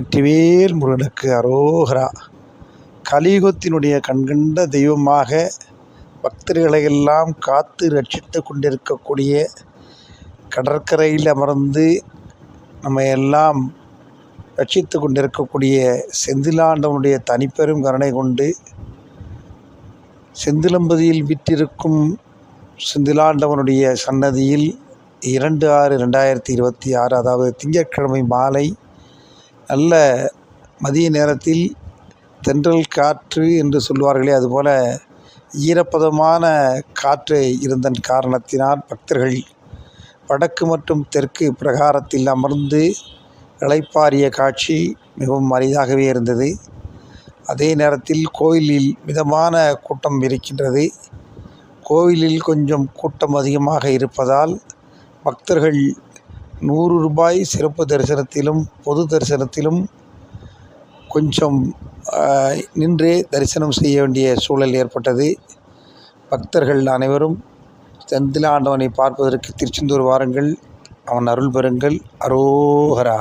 வெற்றிவேல் முருகனுக்கு அரோகரா. கலியுகத்தினுடைய கண்கண்ட தெய்வமாக பக்தர்களையெல்லாம் காத்து ரட்சித்து கொண்டிருக்கக்கூடிய, கடற்கரையில் அமர்ந்து நம்ம எல்லாம் ரட்சித்து கொண்டிருக்கக்கூடிய செந்திலாண்டவனுடைய தனிப்பெரும் கருணை கொண்டு செந்திலம்பதியில் விற்றிருக்கும் செந்திலாண்டவனுடைய சன்னதியில் 2/6/2026 அதாவது திங்கட்கிழமை மாலை நல்ல மதிய நேரத்தில் தென்றல் காற்று என்று சொல்வார்களே, அதுபோல் ஈரப்பதமான காற்று இருந்தன் காரணத்தினால் பக்தர்கள் வடக்கு மற்றும் தெற்கு பிரகாரத்தில் அமர்ந்து இளைப்பாறிய காட்சி மிகவும் அரிதாகவே இருந்தது. அதே நேரத்தில் கோயிலில் மிதமான கூட்டம் இருக்கின்றது. கோவிலில் கொஞ்சம் கூட்டம் அதிகமாக இருப்பதால் பக்தர்கள் 100 ரூபாய் சிறப்பு தரிசனத்திலும் பொது தரிசனத்திலும் கொஞ்சம் நின்றே தரிசனம் செய்ய வேண்டிய சூழல் ஏற்பட்டது. பக்தர்கள் அனைவரும் செந்திலாண்டவனை பார்ப்பதற்கு திருச்செந்தூர் வாருங்கள், அவன் அருள் பெறுங்கள். அரோகரா.